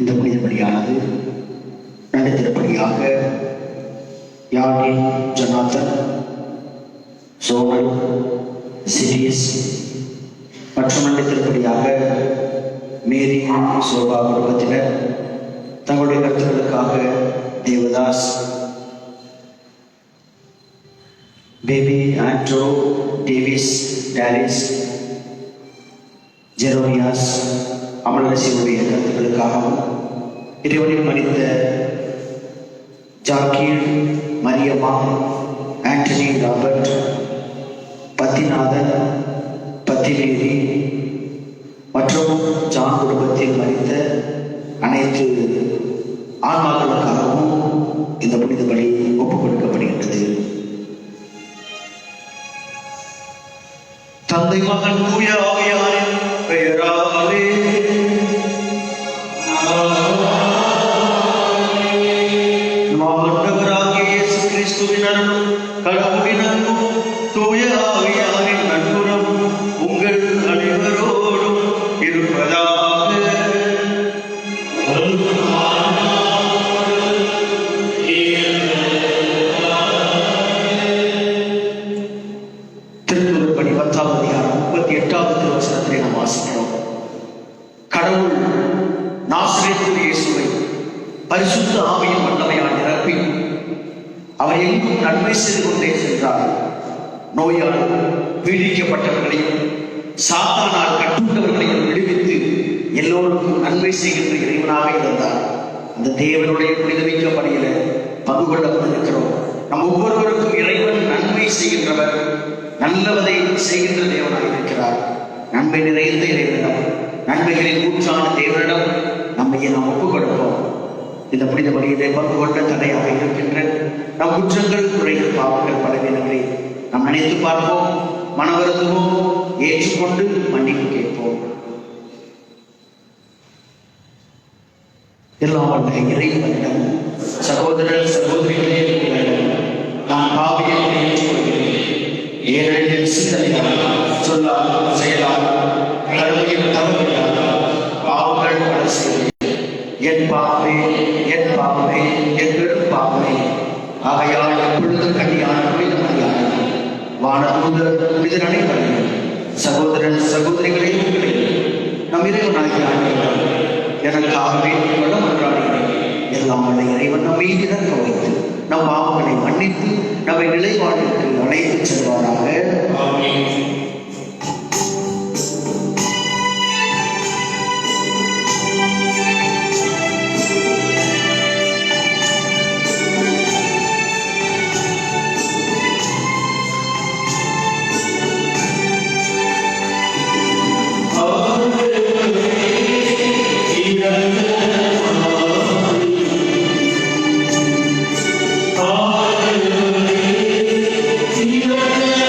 இந்த புனிதபலியானது நடுத்திருப்படியாக யாழின் Jonathan, Sonal, Sirius மற்றும் நடுத்திருப்படியாக மேரி சோபா குடும்பத்தினர் தங்களுடைய கருத்துக்களுக்காக Devadas, baby Andro, Davis, Doris, ஜெரோனியாஸ், அமலரசியுடைய கருத்துக்களுக்காகவும் இறைவனில் மறித்த ஜாக்கீர், மரியம்மா, ஆண்டனி, ராபர்ட், பத்திநாதன், பத்திமேரி மற்றும் ஜான் குடும்பத்தில் மறித்த அனைத்து ஆன்மாக்களுக்காகவும் இந்த புனித பலி ஒப்புக் கொடுக்கப்படுகின்றது. தந்தை, மகன், தூய ஆவியாரின் பெயராலே ஆண்டவராகிய இயேசு கிறிஸ்துவின் அருளும் கடவுளின் அன்பும் தூய ஆவியாரின் நட்புறவும் உங்கள் அனைவரோடும் இருப்பதாக. திருக்குறள் 10ஆம் அதிகாரம் 38வது திருவசனத்தை நாம் வாசிக்கிறோம். கடவுள் நாசரேத்து இயேசுவை பரிசுத்த ஆவியின் வல்லமையால் நிரப்பி அவர் எங்கும் நன்மை செய்து கொண்டே சென்றார். நோயால் பீடிக்கப்பட்டவர்களையும் சாத்தானால் கட்டுண்டவர்களையும் விடுவித்து எல்லோருக்கும் நன்மை செய்கின்ற இறைவனாக இருந்தார். அந்த தேவனுடைய புனிதமிக்க பணியில பங்கு கொள்ள வந்திருக்கிறோம். நம் ஒவ்வொருவருக்கும் இறைவன் நன்மை செய்கின்றவர், நல்லவதை செய்கின்ற தேவனாக இருக்கிறார். நன்மை நிறைந்த இறைவனிடம், நன்மைகளின் ஊற்றான தேவனிடம் நம்மையே நாம் ஒப்புக் கொடுப்போம். இந்த புனித பலியிலே பங்கு கொண்ட தடையாக இருக்கின்ற நம் குற்றங்கள், குறைகள், பாவங்கள், பலவீனங்களை நாம் நினைத்து பார்ப்போம், மனவருத்துவோம், ஏற்றுக்கொண்டு மன்னிப்பு கேட்போம். எல்லாம் வல்ல இறைவனிடம் சகோதரர் சகோதரிகளே நான் பாவியை ஏற்றுக்கொள்கிறேன். ஏனெனில் சிந்தனையால், சொல்லால், செயலால், கடமையில் தவறினால் பாவங்கள் பல செய்தேன். என் பாவமே, என் பாவமே, என் பெரும் பாவமே. ஆகையால் எப்பொழுது கண்ணியான புனிதமணியான வானதூதர் புனிதர் அனைவரையும் சகோதரன் சகோதரிகளே உங்களை நம் இறைவனாகிய ஆண்டவர் எனக்காகவே மன்றாடுகிறேன். எல்லாம் வல்ல இறைவன் நம்மை இறக்க வைத்து நம் பாவங்களை மன்னித்து நம்மை நிலைவாழ்வுக்கு அழைத்து செல்வாராக.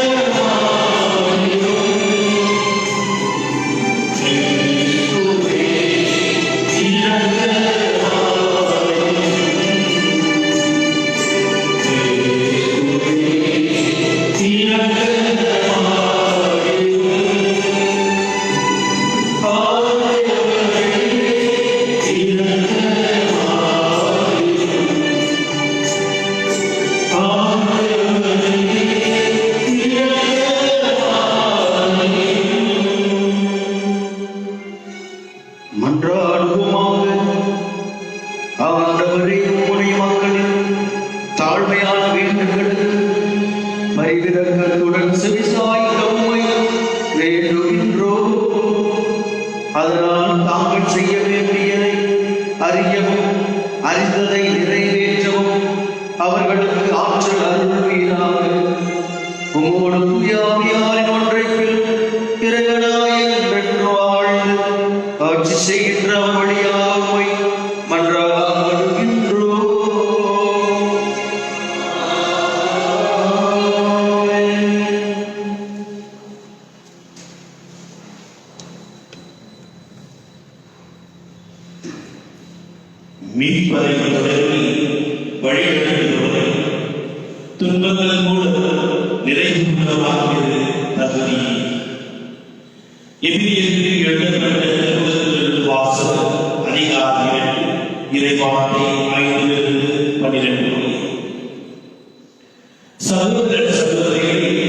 Hallelujah. தாழ்மையான வேண்டுகளுக்கு பரிவிரக்கத்துடன் செவிசாய்க்க உம்மை வேண்டுகின்றோம். அதனால் தாங்கள் செய்ய வேண்டியதை அறியவும் அறிந்ததை நிறைவேற்றவும் அவர்களுக்கு ஆற்றல் அருள்வீராக. உம்மோடு தூயாவியாரின் ஒன்றைப்பில் இறைவனாய் என்றென்று வாழ்ந்து ஆட்சி செய்கின்ற வழியாக உம்மை மன்றாடுகின்றோம். மீட்பரை தொடங்கி வழிநடத்துவதை துன்பங்கள் மூலம் நிறைவுள்ளமாக்கியது தகுதி. எதிரியிற்கு எழுதப்பட்ட திருமுகத்திலிருந்து வாசகம் அதிகாரம் 2 இறைவார்த்தை 5-12. சகோதர சகோதரிகளே,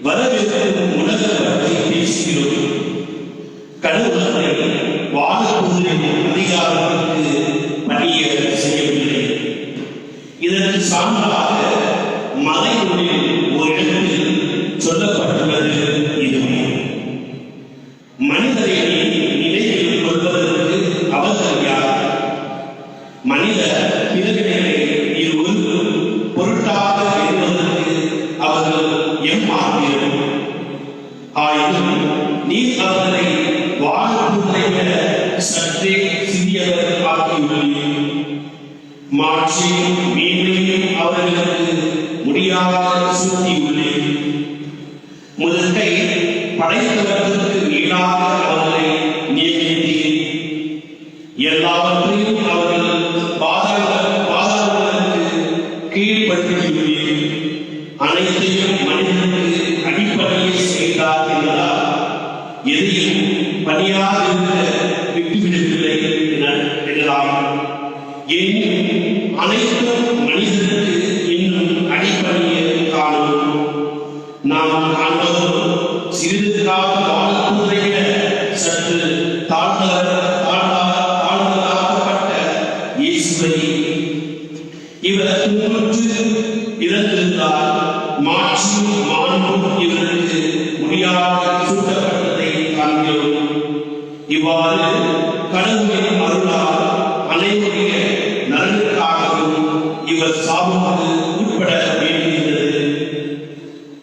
வரவிருக்கும் உலக பற்றி பேசுகிறோம். கடவுளை வாழப்போதின் அதிகாரத்திற்கு பணிய செய்யவில்லை. இதற்கு சான்றாக மறைநூலில் ஒரு இடத்தில் சொல்லப்பட்டுள்ளது இதுவே: மனிதரை நிலையில் கொள்வதற்கு அவர்கள் யார்? மனித பிறவிகளை ஒரு பொருட்டாக எழுதுவதற்கு அவர்கள் எம்மாத்திரம். ஆயினும் நீர் அவர்களை வாழ்வுகளை விட சற்றே சிறியவர் ஆக்கியுள்ளீர். மாட்சியும் மீன்மையும் அவர்களுக்கு முடியாத சூட்டியுள்ளேன். முதற்கை படைத்தவர்களுக்கு ஈடாக அவர்களை நியமித்தீர். எல்லாவற்றையும் அவர்கள் பாதாளங்களுக்கு கீழ்படுத்தியுள்ளீர். அனைத்தையும் மனிதனுக்கு அடிப்படையை செய்தார் என்பதால் எதையும் பணியாக விட்டுவிடவில்லை எனலாம். எனினும் அனைத்தும் மனிதனுக்கு இன்னும் அடிப்படையை காணும். நாம் காண்பதும் சிறிது கால காலத்தை விட சற்று தாழ்ந்ததாக்கப்பட்ட இயேசுவை. இவர் துன்புற்று இறந்திருந்தால் மாட்சியும் மாண்பும் இவருக்கு முடியாத சூட்டப்பட்டதை காண்கிறோம். இவ்வாறு கடவுளின் அருளால் அனைவருடைய நலனுக்காகவும் இவர் சாவுக்கு உட்பட வேண்டியிருந்தது.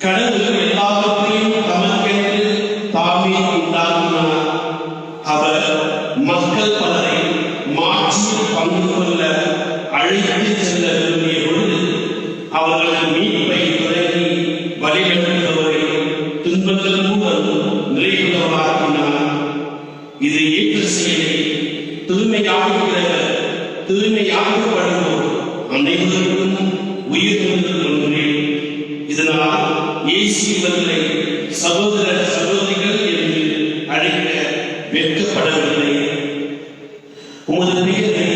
கடவுள் எல்லாவற்றையும் தமக்கென்று தாமே உண்டாக்கினார். அவர் மக்கள் பலரை மாற்றில் பங்கு கொள்ள அழைத்து செல்ல விரும்பிய பொழுது அவர்கள் மீட்பை தொடங்கி வழிநடத்துவதை துன்பங்கள் மூலம் நிறைவுள்ளவராக்கினார். இது ஏற்ற செயலை. தூய்மையாக்கப்படுவோர் அனைவருக்கும் உயிர் ஒன்றே. இதனால் இயேசு இவர்களை சகோதர சகோதரிகள் என்று அழைக்க வெட்கப்படவில்லை. உமது பெயரை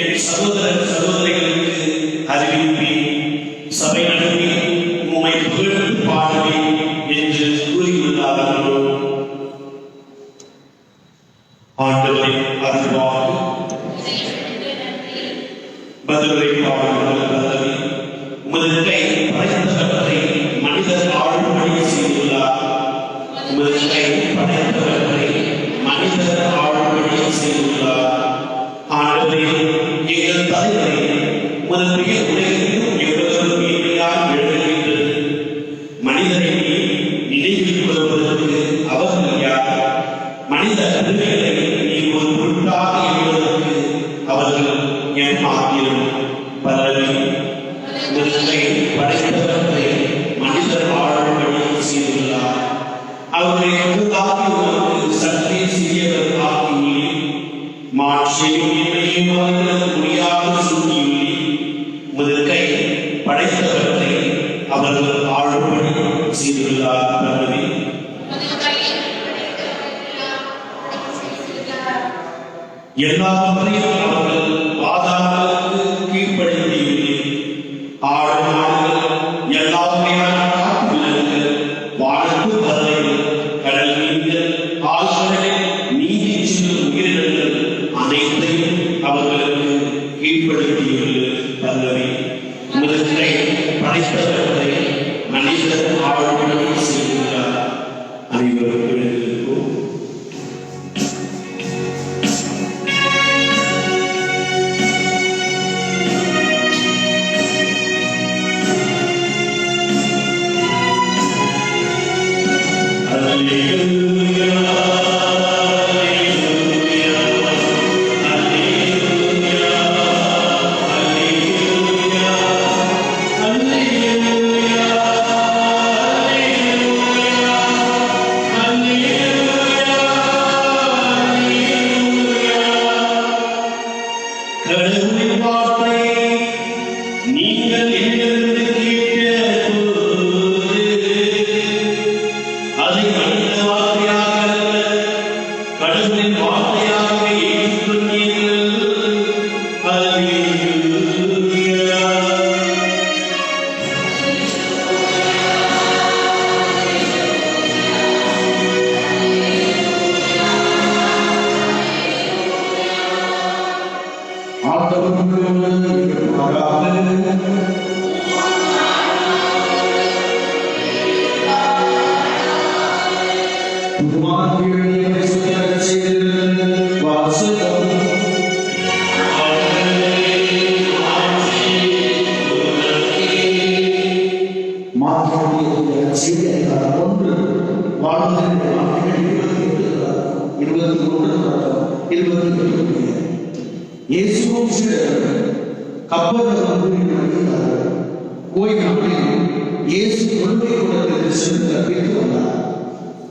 என் சகோதர சகோதரிகளுக்கு அறிவிப்பேன். சபை நடத்தி உம்மை புகழ்ந்து பாடுவேன் என்று கூறியுள்ளார்கள். ஆண்டவரின் அருள்வாக்கு. பதிலுரை பாடல்கள். உமது கை படைத்தவற்றை மனிதர் ஆளும்படி செய்துள்ளார். உமது கை படைத்தவற்றை மனிதர் ஆளும்படி செய்துள்ளார். ஆண்டவரே, எங்கள் தலைவரை உமது பெயர் உலகிலும் எவ்வளவு மேன்மையாக எழுதுகின்றது. மனிதரை நினைவில் கொள்வதற்கு அவர்கள் யார்? மனித அறிவுகளை நீ ஒரு பொருட்டாக எழுதுவதற்கு அவர்கள் எம்மாத்திரம். பலரை முதலை படைத்தவற்றை மனிதர் ஆளும்படி செய்துள்ளார். அவர்களை பொருளாக்கி உனக்கு சற்றே சிறியவர் ஆக்கியுள்ளீர். மாட்சியும் இன்மையும் அவர்களுக்கு முடியாத சூட்டியுள்ளீர். முதற்கை படைத்தவற்றை அவர்கள் ஆளும்படி செய்துள்ளார். பலரை எல்லாவற்றையும் அவர்கள் வாதாங்களுக்கு கீழ்ப்படுத்தியுள்ளீர். ஆடு மாடுகள், எல்லா வகையான காட்டு விலங்குகள், வானத்து பறவைகள், கடல் மீன்கள், ஆழ்கடலில் நீந்தி செல்லும் உயிரினங்கள் அனைத்தையும் அவர்களுக்கு கீழ்ப்படுத்தியுள்ளீர். பல்லவி முதல் மனிதன் ஆழ்வுடன் செய்கிறார். அனைவரும் எழுந்திருப்போம். கடவுளின் வார்த்தை நீங்கள் என்னிடமிருந்து கேட்ட போது அதை மனித வார்த்தையாக அல்ல, கடவுளின் வார்த்தையாகவே ஏற்றுக்கொண்டீர்கள். அல்லேலூயா.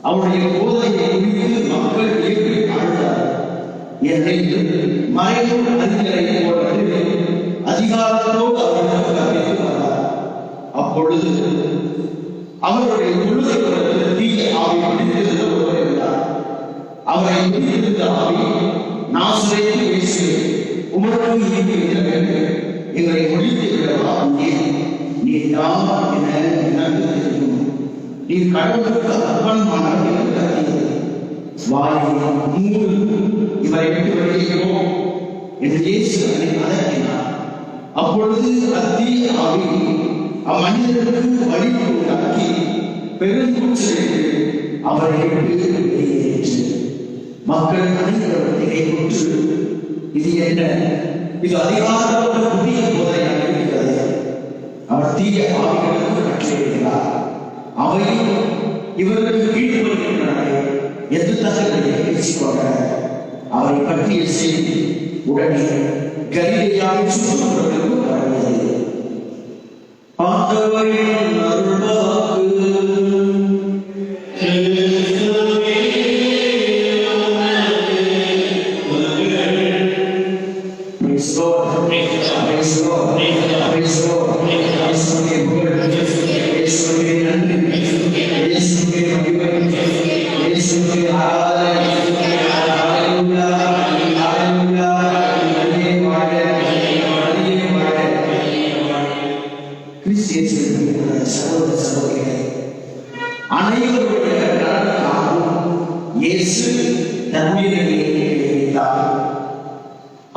அவருடைய போதனையை குறித்து மக்கள் வியப்பில் ஆழ்ந்தார். மறைநூல் அறிஞரை போன்று அதிகாரத்தோடு அவர்களுக்கு கற்பித்து வந்தார். அப்பொழுது அவருடைய தொழுகை தீய ஆவி பிடித்திருந்த ஒருவர் இருந்தார். அவரை பிடித்திருந்த ஆவி, நாசரேத்து இயேசுவே, உமக்கு ஈடு வேண்டும், எங்களை ஒழித்து விடவா? நீ யார் என எனக்கு தெரியும். நீ கடவுளுக்கு அர்ப்பணமானவர் என்று அறிந்தது. வாயை மூடு, இவரை விட்டு வெளியேறுவோம் என்று இயேசு அதட்டினார். அப்பொழுது அத்தீய ஆவி அம்மனிதருக்கு வலிப்பு உண்டாக்கி பெருங்கூச்சலிட்டு அவரை விட்டு வெளியேறிற்று. மக்கள் அனைவரும் திகைப்புற்று, இது என்ன? இது அதிகாரத்தோடு புதிய போதனையாக இருக்கிறது. அவர் தீய ஆவிகளுக்கு கட்டளையிடுகிறார், அவை இவர்களுக்கு கீழ்ப்படுகின்றன என்று தங்களை பேசிக்கொண்ட அவரை பற்றிய செய்தி உடனே கலிலேயாவின் சுற்றுப்புறத்திற்கு பரவியது. ஆண்டவரின் அருள்வாக்கு. அனைவருடைய நலனுக்காகவும் இயேசு தன்னுயிரை வைத்தார்.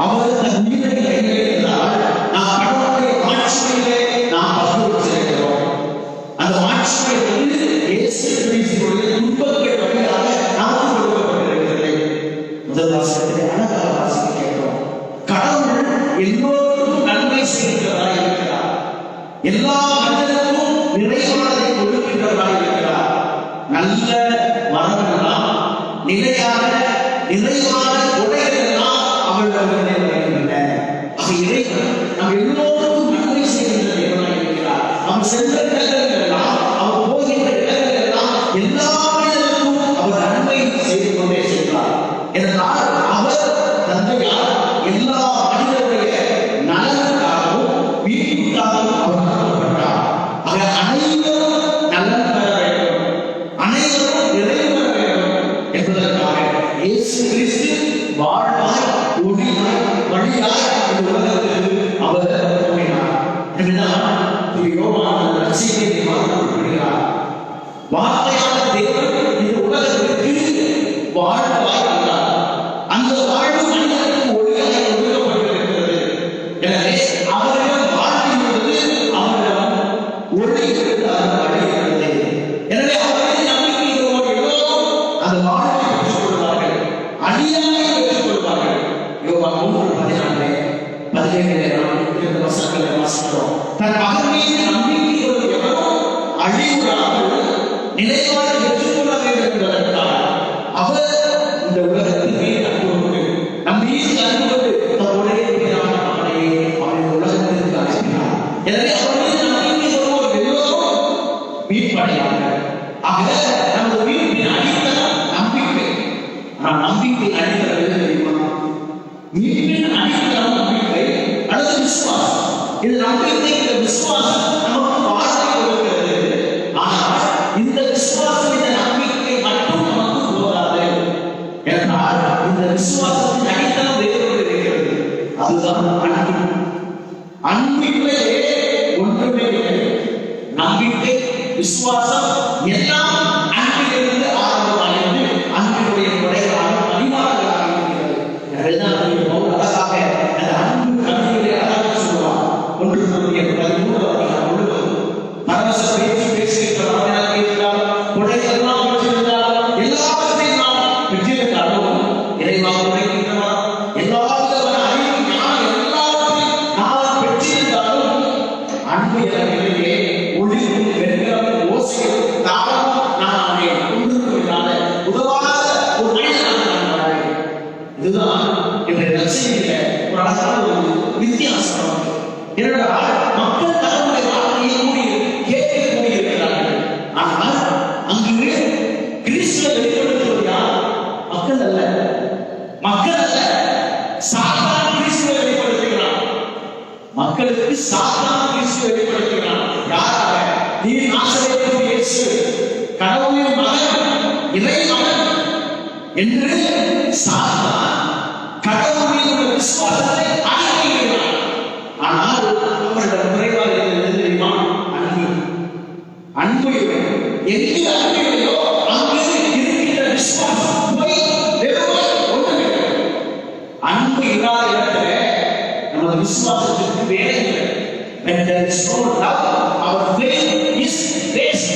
அவர் தன்னுயிரை கைவிட்டால் நாம் கடவுளுடைய ஆட்சியிலே நாம் பங்குபெற்றிருக்கிறோம். அந்த ஆட்சியை வந்து இயேசு கிறிஸ்துவின் துன்பங்கள் வழியாக நமக்கு கொடுக்கப்பட்டிருக்கிறது. முதல் வாசகத்தை அழகாக வாசிக்க கேட்டோம். கடவுள் எல்லோருக்கும் நன்மை செய்கிறவராக இருக்கிறார். எல்லா மனிதனுக்கும் நிறைவானதை கொடுக்கின்றவராக இருக்கிறார். நல்ல மரங்களெல்லாம் நிலையான நிறைவான கொடைகளெல்லாம் அவர்களுடைய வருகின்றன. அது இறைவன் நம் எல்லோருக்கும் நன்மை செய்கின்ற தேவனாக இருக்கிறார். அவர் சென்ற இடங்களெல்லாம், அவர் போகின்ற இடங்களெல்லாம் எல்லா மனிதனுக்கும் அவர் நன்மை செய்து கொண்டே சென்றார். என்றால் அவர் தந்தையார் எல்லா மனிதனுடைய நலனுக்காகவும் வீட்டுக்காகவும் அவர் நடத்தப்பட்டார். ஆக அனைவரும் நலன் பெற வேண்டும், அனைவரும் நிறைவு பெற வேண்டும் என்பதற்காக இயேசு கிறிஸ்து வாழ்வாய் ஒளியாய் வழியாய் இந்த உலகத்திற்கு அவர் தோன்றினார். யோவான் நற்செய்தியை சபைகளை நாம் இந்த வசனங்களை வாசிக்கிறோம். தன் மகன் மீது நம்பிக்கை கொண்டு எவரும் அழிவுறாமல் நிலைவாழ பெற்றுக்கொள்ள வேண்டும் என்பதற்காக அவர் இந்த உலகத்தின் மீது அன்பு கொண்டு நம் மீது அன்பு கொண்டு அவருடைய அவனை உலகத்திற்கு அனுப்பினார். எனவே அவர் மீது நம்பிக்கை கொள்வோர் எல்லோரும் மீட்படையாங்க. ஆக நமது மீட்பின் அடித்தளம் நம்பிக்கை. ஆனால் நம்பிக்கை அடித்தளம் எது தெரியுமா? மீட்பின் அடித்தளம் நம்பிக்கை அல்லது விசுவாசம். இது நம்பிக்கை, இந்த விசுவாசம் நமக்கு வாழ்க்கை கொடுக்கிறது. ஆனால் இந்த விசுவாசம், இந்த நம்பிக்கை மட்டும் நமக்கு போதாது என்றால் இந்த விசுவாசத்தின் அடித்தளம் வேறு இருக்கிறது. அதுதான் அன்பு. அன்பிலே ஒன்றுமே இல்லை. நம்பிக்கை, விசுவாசம் எல்லாம் அன்பிலிருந்து ஆரம்பமாகிறது. அன்பினுடைய முறைகளாக பரிமாறங்களாக இருக்கிறது. எனவேதான் அழகாக அந்த அன்பு கவிதைகளை அழகாக சொல்லுவார். 1 Corinthians 13 அதிகாரம் முழுவதும் பரவச பேச்சு பேசியிருக்கிறார், கொடைகளெல்லாம் பெற்றிருந்தார், எல்லாவற்றையும் நாம் பெற்றிருந்தாலும் இறைவாக உரைக்கின்றனர். எல்லா விதமான அறிவு, ஞானம் எல்லாவற்றையும் நாம் பெற்றிருந்தாலும் அன்பு என்ற ஒளி, வெண்கலம், ஓசை, தாளம் நான் ஒன்றுக்கும் இல்லாத உதவாத ஒரு மனிதனாக. இதுதான் இந்த ரட்சையில ஒரு அழகான ஒரு வித்தியாசம். ஏனென்றால் மக்கள் தங்களுடைய வாழ்க்கையை கூடி கேட்க கூடியிருக்கிறார்கள். ஆனால் அங்கு கிறிஸ்துவை வெளிப்படுத்துவது யார்? மக்கள் அல்ல, மக்கள் அல்ல, சாத்தான் கிறிஸ்துவை வெளிப்படுத்துகிறான். மக்களுக்கு சாத்தான் கிறிஸ்துவை வெளிப்படுத்துகிறான். யாராக? நீ நாசரேத்து இயேசு கடவுளின் மகன், இறை மகன் என்று சாத்தான் கடவுளின் விசுவாசத்தை அறிவிக்கிறான். ஆனால் அவரிடம் குறைவாக இருக்கிறது தெரியுமா? அன்பு. அன்பு எங்கு அன்பு இல்லையோ அங்கு இருக்கின்ற விசுவாசம் போய் வெறுமை ஒன்றுமில்லை. அன்பு இல்லாத இடத்துல நமது விசுவாசத்திற்கு வேலை இல்லை. When there is no love, our faith is waste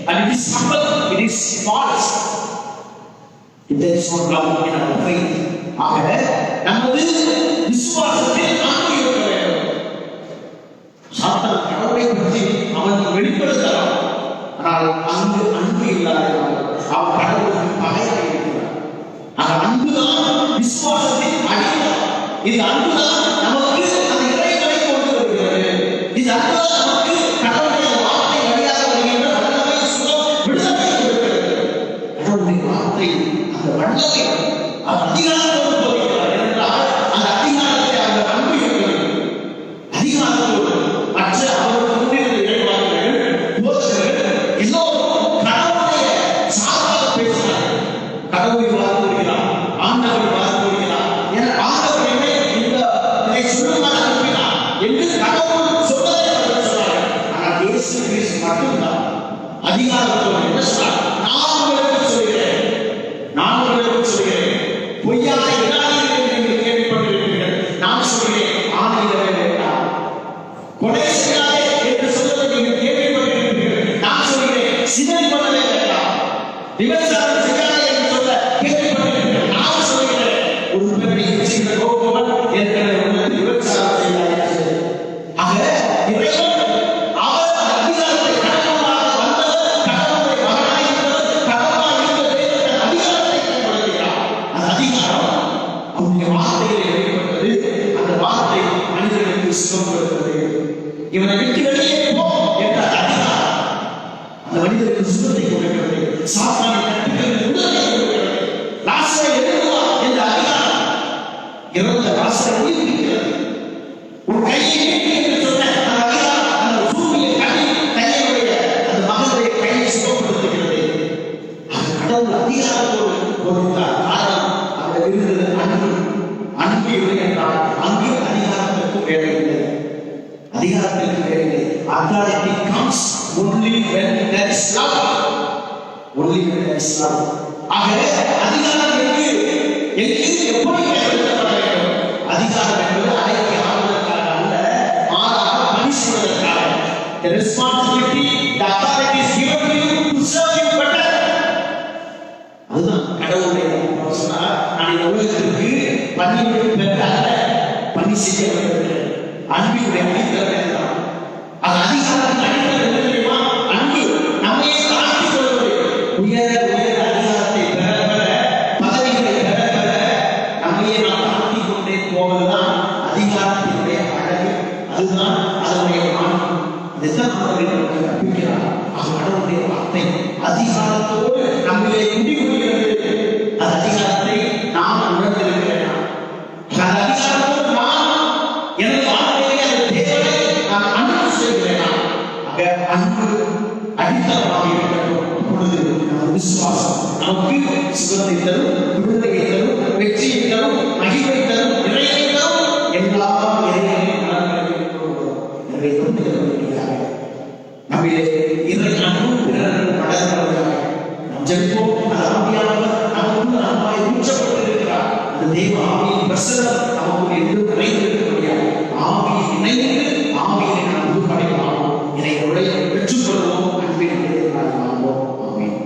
and it is humble, it is false. If there is no love in our faith, ஆக நமது விசுவாசத்தில் அன்பு இருக்க வேண்டும். சாத்தான் கடவுளை பற்றி அவன் வெளிப்படுத்தலாம். ஆனால் அங்கு அன்பு இல்லாதவன் அவன் கடவுளுக்கு பகையாக இருக்கிறான். அந்த அன்புதான் விசுவாசத்தின் அடித்தளம். இந்த அன்புதான் நமக்கு அந்த இறைவனை கொண்டு வருகிறது. இந்த அன்புதான் நமக்கு கடவுளுடைய வார்த்தை வழியாக வருகின்ற வல்லமை, சுகம், விடுதலை கொடுக்கிறது. கடவுளுடைய வார்த்தை அந்த வல்லமை, அந்த அதிகாரத்தோடு போகிறார் என்றால் அந்த அதிகாரத்தை அந்த அன்பு இருக்கிறது. அதிகாரத்தோடு மற்ற அவருக்கு முன்னிருந்த இறைவாக்கினர்கள், போதகர்கள் எல்லோரும் கடவுளுடைய சார்பாக பேசினார்கள். கடவுளை வாழ்ந்து வருகிறார், ஆண்டவரை வாழ்ந்து வருகிறார், என ஆண்டவரை இதை சொல்லுமாறு அனுப்பினார் என்று கடவுள் சொல்வதை அவர்கள் சொன்னார்கள். ஆனால் இயேசு கிறிஸ்து மட்டும்தான் அதிகாரத்தோடு என்ன சொன்னார்? நான் உங்களுக்கு சொல்கிறேன், நான் உங்களுக்கு சொல்கிறேன், பொய்யான இடாதீர்கள் என்று நீங்கள் கேள்விப்பட்டிருக்கிறீர்கள். நான் சொல்கிறேன், ஆணையிடவே வேண்டாம். கொலை செய்யாதே என்று சொல்வதை நீங்கள் கேள்விப்பட்டிருக்கிறீர்கள். நான் சொல்கிறேன், சிதறி பண்ணவே வேண்டாம். விபச்சாரம் செய்யாதே என்று சொல்ல கேள்விப்பட்டிருக்கிறீர்கள். நான் சொல்கிறேன், ஒரு பெண்ணை செய்த கோபவன் ஏற்கனவே உள்ளது விபச்சாரம் செய்யாதே. ஆக இறைவன் அவர் அந்த அதிகாரத்தை கடவுளாக வந்தவர், கடவுளுடைய மகனாக இருந்தவர், கடவுளாக இருந்தவர் அதிகாரத்தை பயன்படுத்துகிறார். அந்த அதிகாரம் அவருடைய வார்த்தைகளை வெளிப்படுத்தது. அந்த வார்த்தை மனிதர்களுக்கு சுகம் கொடுத்தது. இவனை விட்டு வெளியே போ என்ற அதிகாரம் அந்த மனிதர்களுக்கு சுகத்தை கொடுக்கிறது. சாத்தானை கட்டுகிறது, விடுதலை கொடுக்கிறது. லாசரை எழுதுவா என்ற அதிகாரம் இறந்த லாசரை உயிர்ப்பிக்கிறது. உன் கையை நீட்டி என்று சொன்ன அந்த அதிகாரம் அந்த சூரிய கையுடைய அந்த மகனுடைய கையை சுகப்படுத்துகிறது. அந்த கடவுள் அதிகாரத்தோடு கொடுத்தார். காரணம் அவர் இருந்தது அன்பு. அன்பு இல்லை என்றால் அங்கு அதிகாரத்திற்கு வேலை இல்லை, அதிகாரத்திற்கு வேலை இல்லை. Authority comes only when there is love. Only when there is love. ஆகவே அதிகாரம் எங்கு எப்படி பயன்படுத்தப்பட வேண்டும்? அதிகாரம் என்பது அடக்கி ஆளுவதற்காக அல்ல, மாறாக பணி செய்வதற்காக. The responsibility, the authority is given to you to serve you better. அதுதான் கடவுளுடைய சொன்னார், நான் இந்த உலகத்திற்கு பணிவிடை பெற்ற அல்ல, பணி பணி செய்ய அன்பினுடைய அடித்தளம் தான். அது அதிகாரத்தின் அடித்தளம் என்ன தெரியுமா? அன்பு. நம்மையே தாழ்த்திக் கொள்வது. உயர உயர அதிகாரத்தை பெற பெற, பதவிகளை பெற பெற நம்மையே நாம் தாழ்த்திக் கொண்டே போவதுதான் அதிகாரத்தினுடைய அழகு. அதுதான் அதனுடைய மாண்பு. இதைத்தான் நமக்கு கற்பிக்கிறார். அவனுடைய வார்த்தை அதிகாரத்தோடு நம்மளே குடிகொள்கிறது. அந்த அதிகாரத்தை நாம் உணர்ந்திருக்கிறேன். அந்த அதிகாரத்தோடு நான் எனது வாழ்க்கையை அந்த தேவனை நான் அன்பு செய்கிறேன். அங்க அன்பு அடித்தளமாக இருக்கட்டும். அப்பொழுது நமது விசுவாசம் நமக்கு சுகத்தை தரும், விடுதலையை தரும், வெற்றியை தரும், மகிழ்வை தரும், நிறைவை தரும். எல்லாம் இறைவனின் நலன்களை கொள்வோம். எனவே நம்மிலே இறை அன்பு பிறர் நடந்தவர்களாக நாம் ஜெபிப்போம். அந்த ஆவியானவர் நமக்கு அன்பாய் ஊற்றப்பட்டிருக்கிறார். அந்த தெய்வ ஆவியின் பிரசன்னம் நமக்கு என்றும் நிறைந்திருக்கக்கூடிய ஆவியை இணைந்து ஆவியை அன்பு படைப்பாகும். இறைவனை பெற்றுக்கொள்வோம். அன்பின் வாழ்வோம். ஆமென்.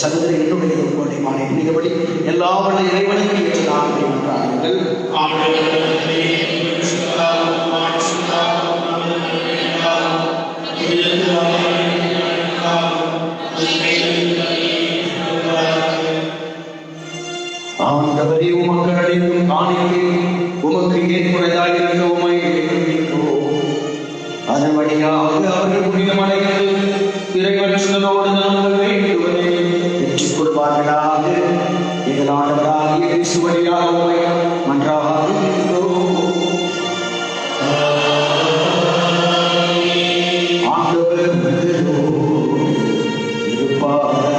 சகோதரி என்னுடைய உங்களுடைய மாலை புனிதபடி எல்லா வல்ல இறைவனுக்கு ஏற்றதாக என்றார்கள். ஆண்டவரே உமக்கு அடைந்தும் காணிக்கை உமக்கு ஏற்புடையதாக உமை அதன் வழியாக அவர்கள் புனிதமடைந்து இறைவனோடு நாங்கள் வேண்டுவதை பெற்றுக்கொள்வார்களாக. எங்கள் ஆண்டவராகிய கிறிஸ்து வழியாக உம்மை மன்றாடுகிறோம். ஆண்டவர் உங்களோடு இருப்பாராக.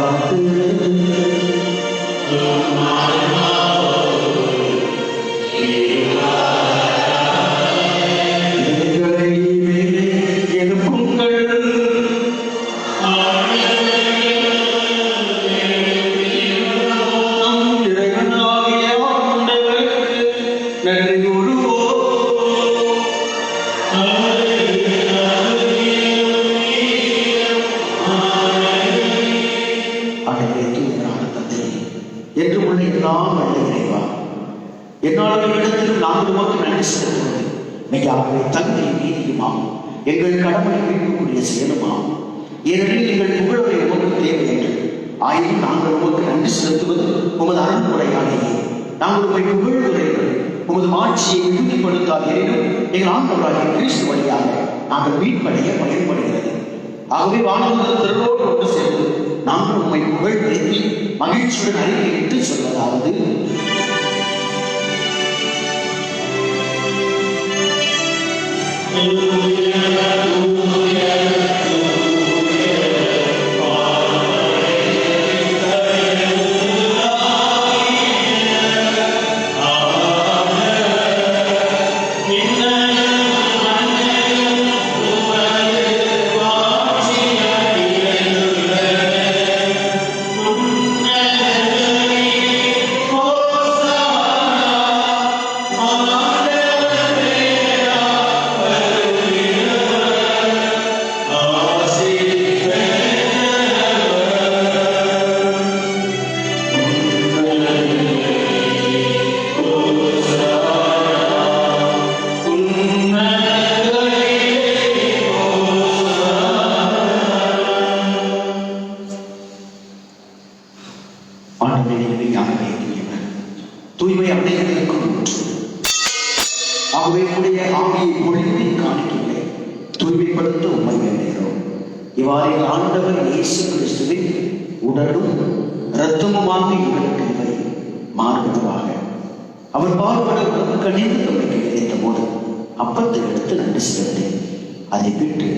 எங்கள் கடமையை மீட்கக்கூடிய செயலுமாம். ஏனெனில் எங்கள் புகழை உமக்கு தேவை என்று ஆயினும் நாங்கள் உமக்கு நன்றி செலுத்துவது உமது அருள்முறையாலேயே. நாங்கள் உண்மை புகழ்கிறீர்கள். உமது ஆட்சியை உறுதிப்படுத்தாதீர்கள். எங்கள் ஆண்டவராகிய கிறிஸ்து வழியாக நாங்கள் மீட்படைய பயன்படுகிறது. ஆகவே வானவர்கள் திரளோடு ஒன்று சேர்ந்து நாங்கள் உண்மை புகழ் நிறுத்தி மகிழ்ச்சியுடன் அறிக்கையிட்டு சொல்வதாவது: உடைய ஆவியை பொழிந்து காணிக்கவில்லை தூய்மைப்படுத்த உண்மை வேண்டுகிறோம். இவ்வாறு ஆண்டவர் இயேசு கிறிஸ்துவின் உடலும் இரத்தமுமாக எங்களுக்கு இவை மாறுவதாக. அவர் பாடுபட கணிந்து தம்மைக்கு விதைத்த போது அப்பத்தை எடுத்து நன்றி செலுத்தி அதை விட்டு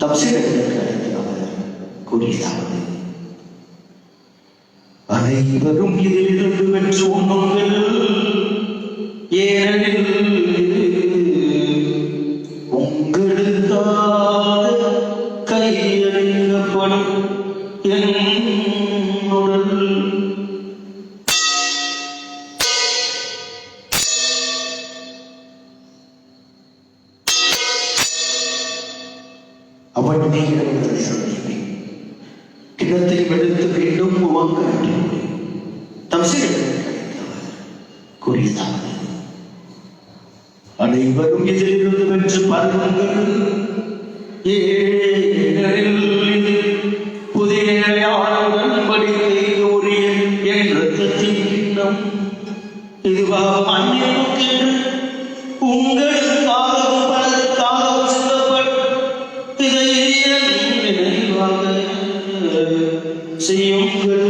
தம் சீடர்களுக்கு அழைத்து அவர் கூறியதாவது: அனைவரும் இதிலிருந்து வென்று உண்ணுங்கள், ஏனெனில் உங்களுக்காக கையளிக்கப்படும் என் உடல். அவன் நீங்களுடைய கிணத்தை வெளுத்து மீண்டும் உவங்க தம் சீடர்களுக்கு கூறியதாவது: அனைவரும் இதிலிருந்து வென்று பருவங்கள், ஏனெனில் புதிய உடன்படிக்கை உரிய என் இரத்தத்தின் கிண்ணம், இதுவாக அந்நியனுக்கு உங்களுக்காகவும் பலருக்காகவும் சிந்தப்படும். இதை என் நினைவாக செய்யுங்கள்.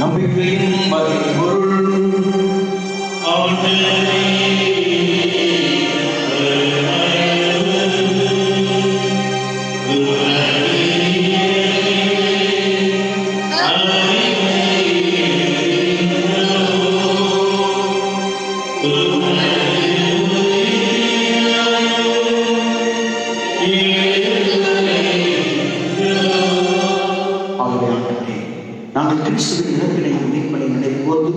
நம்பிக்கையின் மறைபொருள் நாங்கள் கிறிஸ்துவின் இறப்பினையும் மீட்பனை நினைப்போது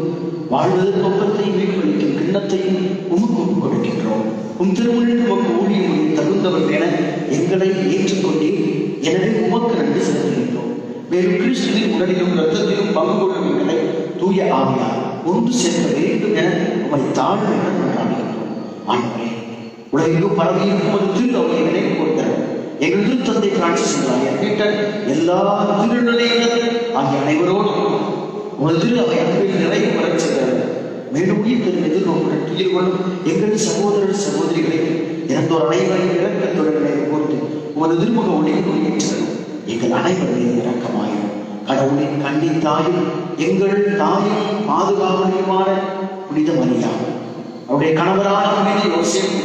வாழ்வதற்கு ஒப்பத்தையும் மீட்பளிக்கும் கிண்ணத்தையும் உமக்கு கொடுக்கின்றோம். உம் திருமணம் உமக்கு ஊழியம் தகுந்தவர் என எங்களை ஏற்றுக்கொண்டே, எனவே உமக்கு நன்றி செலுத்துகின்றோம். மேலும் கிறிஸ்துவின் உடலிலும் இரத்தத்திலும் பங்கு கொள்ளும் எங்களை தூய ஆவியார் ஒன்று சேர்க்க வேண்டும் என உமை தாழ்வு என கொண்டாடுகின்றோம். ஆண்டவரே, உலகிலும் பரவியிருக்கும் ஒரு திரு அவையை நினைவு கொடுக்கிறார். எங்கள் திருத்தந்தை பிரான்சிஸ் பீட்டர் எல்லா திருநிலையினர் ஆகிய அனைவரோடும் ஒரு திரு அவை அன்பில் நிறைவு பெறச் செய்தார். மேலும் உயிர் எதிர்நோக்குடன் துயில் கொள்ளும் எங்கள் சகோதரர் சகோதரிகளை இறந்தோர் அனைவரையும் இறக்கத்துடன் நினைவு கூர்ந்து உமது திருமுக ஒளியை ஏற்றது. எங்கள் அனைவரையும் இறக்கமாயும் கடவுளின் கண்ணின் தாயும் எங்கள் தாயும் பாதுகாவலியுமான புனித மரியா, அவருடைய கணவரான புனித யோசேப்பு,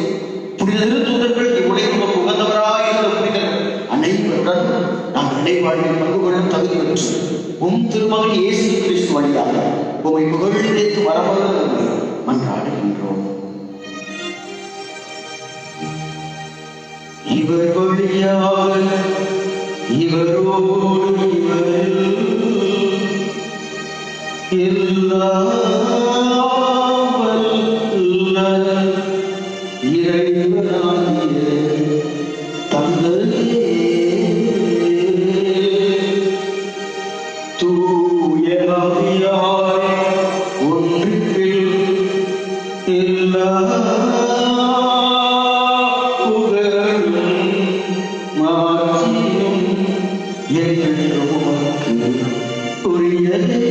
புனித திருத்தூதர்கள், இவ்வுலகிற்கு உகந்தவராக இருந்த புனிதர்கள் அனைவருடன் நாங்கள் நினைவாழ்வில் பங்கு கொள்ளும் தகுதி பெற்று உம் திருமகன் இயேசு கிறிஸ்து வழியாக உம்மை புகழ்நிலைத்து வரவழைத்து மன்றாடுகின்றோம். இவர் வழியாக இவரோடு இவரில் இறைவனாகிய தந்தையே, தூய ஆவியாரே, ஒன்றில் எல்லா புகழும் மாட்சியும் என்றென்றும் உமக்கு உரியதே.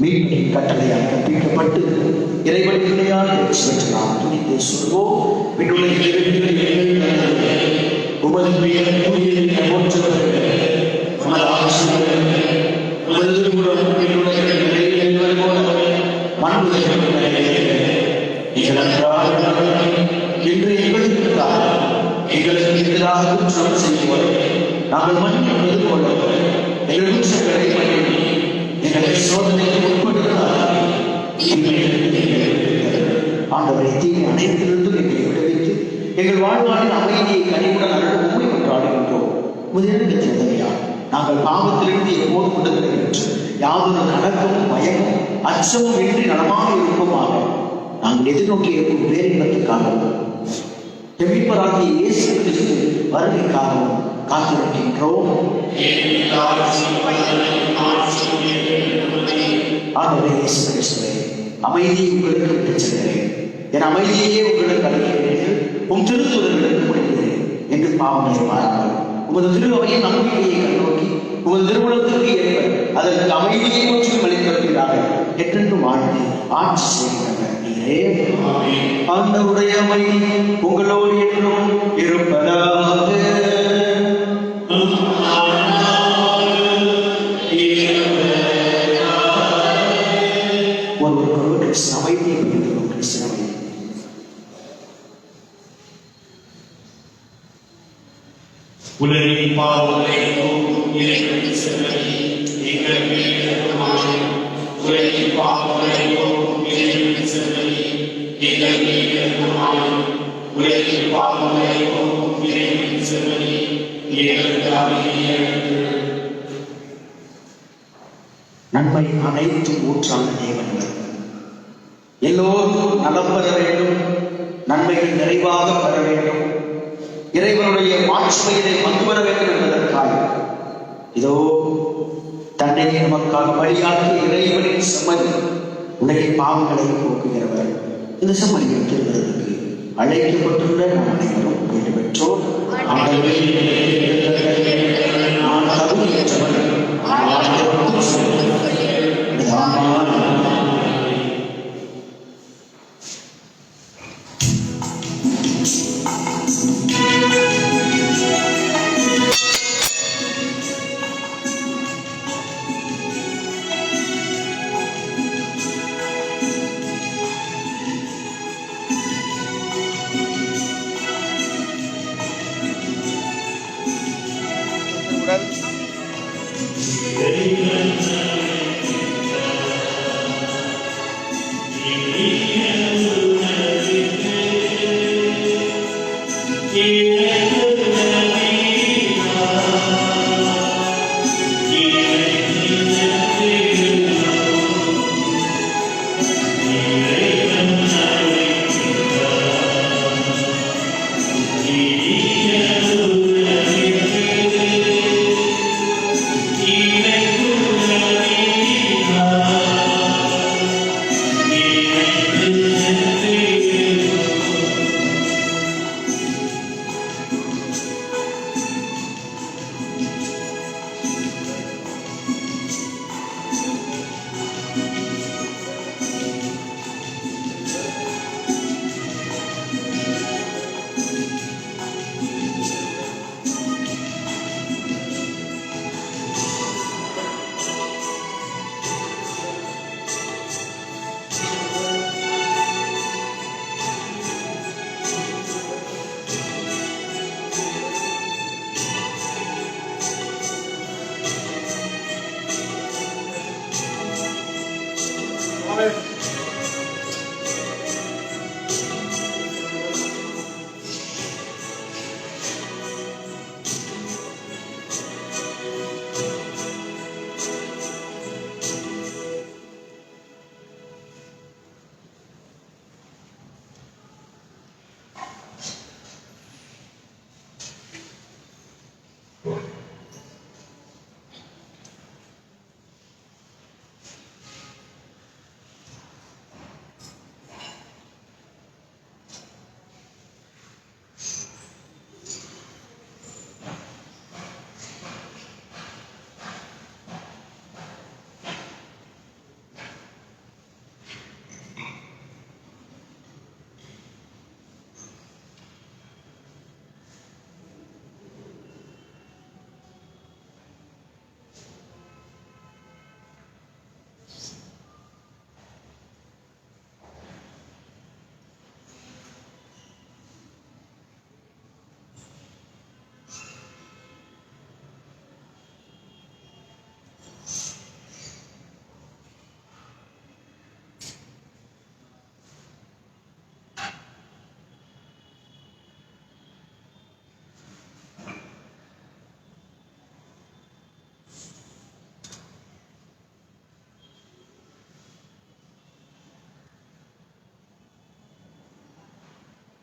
மீட்பின் கட்டளையால் கற்பிக்கப்பட்டு இறைவன் பிள்ளையால் பெற்று நாம் துணித்து சொல்வோம்: உமது பெயர் போற்றப்படுக, உமது ஆட்சி உமது திருவுளம் என்னுடைய நிறைவேறுவது போல மனதுலகில் நீங்கள் அன்றாட இன்று எங்களுக்கு எங்களுக்கு எதிராக குற்றம் செய்வோம் நாங்கள் மன்னிப்பது போல எங்கள் குற்றங்களை மன்னிப்போம். எங்களை சோதனைக்கு உட்படுத்தார். ஆண்டவரை தீமை அனைத்திலிருந்தும் எங்களை விடுவித்து எங்கள் வாழ்நாளின் அமைதியை கனிவுடன் அருள் உண்மை கொண்டாடுகின்றோம். முதலில் சிந்தனையால் நாங்கள் பாவத்திலிருந்து எப்போது விடுதலை பெற்று யாதொரு கணக்கமும் பயமும் அச்சமும் இன்றி நலமாக இருக்குமாக நாங்கள் எதிர்நோக்கி இருக்கும் பேரின்பத்துக்காக மீட்பராகிய இயேசு கிறிஸ்து வருகைக்காகவும் காத்திருக்கின்றோம். ஆண்டவரே இயேசு கிறிஸ்துவே, அமைதியை உங்களுக்கு விட்டுச் செல்கிறேன், என் அமைதியே உங்களுக்கு அளிக்கிறேன் என்று உம் திருத்துதர்களுக்கு முடிக்கிறேன் என்று பாவங்களை மாறாமல் உமது திருவையின் நம்பிக்கையை கண்ணோக்கி உமது திருமணத்திற்கு ஏற்ப அதற்கு அமைதியை முற்றிலும் அளித்திருக்கிறாக என்றென்று வாழ்ந்து ஆட்சி செய்கின்றனர் நீரே. ஆண்டவருடைய அமைதி உங்களோடு என்றும் இருப்பதாக. ஒருவருக்கொருவர் கிறிஸ்து அமைதியை பகிர்ந்தோம். கிறிஸ்து அமைதி. உலகின் பாவங்களை போக்கும் இறைவனின் செல்வமே, எங்கள் மேல் இரக்கமாயிரும். உலகின் பாவங்களை போக்கும் இறைவனின் செல்வமே, எங்கள் மேல் இரக்கமாயிரும். உலகின் பாவங்களை போக்கும் இறைவனின் செல்வமே, எங்களுக்கு அமைதியை அளித்தருளும். நன்மை அனைத்தும் ஊற்றான தேவன்கள் எல்லோரும் நலம் பெற வேண்டும், நன்மைகள் நிறைவாக பெற வேண்டும், இறைவனுடைய மாட்சிமையை பங்கு பெற வேண்டும் என்பதற்காக இதோ தன்னை நமக்காக பலியாற்றிய இறைவனின் செம்மறி, உலகின் பாவங்களை போக்குகிறவர். இந்த செம்மறியை திருவதற்கு அழைக்கப்பட்டுள்ள நாம் அனைவரும் கேட்டு பெற்றோம். நான் தகுதியற்றவர்,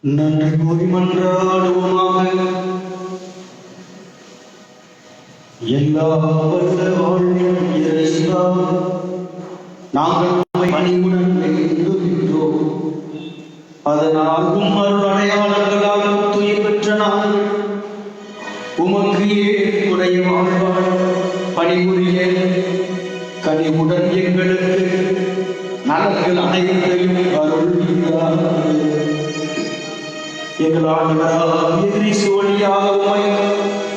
நன்றி கூறி மன்றாடுவோமாக. எல்லா வல்ல வாழ்வின் இறைவா, நாங்கள் உம்மை பணிவுடன் வேண்டுகின்றோம். அதனால் அருள் அடையாளங்களால் துயிர் பெற்ற நாங்கள் உமக்கு ஏற்புடைய வாழ்வாழ் பணிபுரிய கனிவுடன் எங்களுக்கு நலன்கள் அனைத்தையும் அருள்கிறார். எங்கள் ஆண்டவராகிய கிறிஸ்து வழியாக உம்மை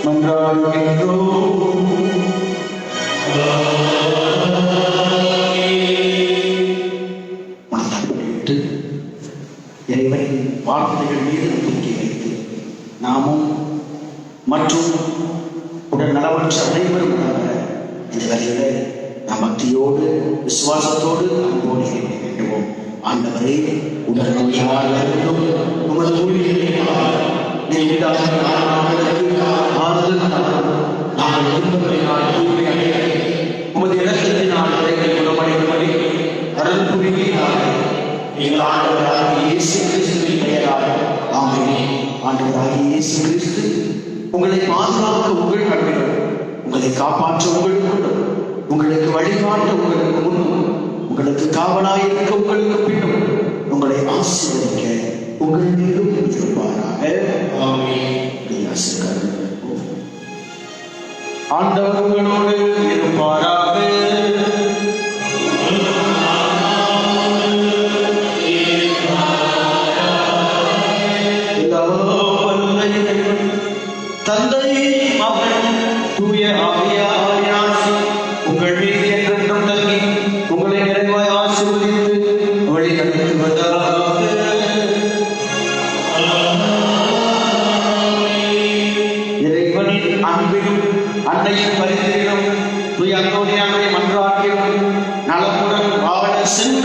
மன்றாடுகின்றோம். இறைவனின் வார்த்தைகள் மீது நம்பிக்கை வைத்து நாமும் மற்றும் உடல் நலமற்ற அனைவரும் இந்த வரையில நாம் பக்தியோடு விசுவாசத்தோடு அன்போடு இறைவனை வேண்டுவோம். ஆண்டவரே, உடல் நோயாளர்களும் உமது ஊழியர்களுக்கு ஆறுதல் நாங்கள் துன்பங்களினால் தூய்மை அடைய உமது இரக்கத்தினால் இறைவனை குணமடைந்தபடி அருள் புரிவீராக. எங்கள் ஆண்டவராகிய இயேசு கிறிஸ்துவின் பெயரால் ஆமென். ஆண்டவராகிய இயேசு கிறிஸ்து உங்களை பாதுகாக்க உங்கள் கண்கள், உங்களை காப்பாற்ற உங்களுக்குள்ளும், உங்களுக்கு வழிகாட்ட உங்களுக்கு முன்னும், உங்களுக்கு காவலாயிருக்க உங்களுக்கு பின்னும், உங்களை ஆசீர்வதிக்க உங்கள் மீதும் இருப்பாராக. ஆண்டவர் உங்களோடு இருப்பாராக. தந்தை, மகன், தூய ஆவியாரின் ஆசி உங்கள் மீது என்றென்றும் தங்கி உங்களை நிறைவாய் ஆசீர்வதித்து வழி நடத்துவதாக. இறைவனின் அன்பிலும் அன்னையின் பரிந்துரையிலும் தூய அந்தோனியாரை மன்றாட்டிலும் நலமுடன் வாழ சென்று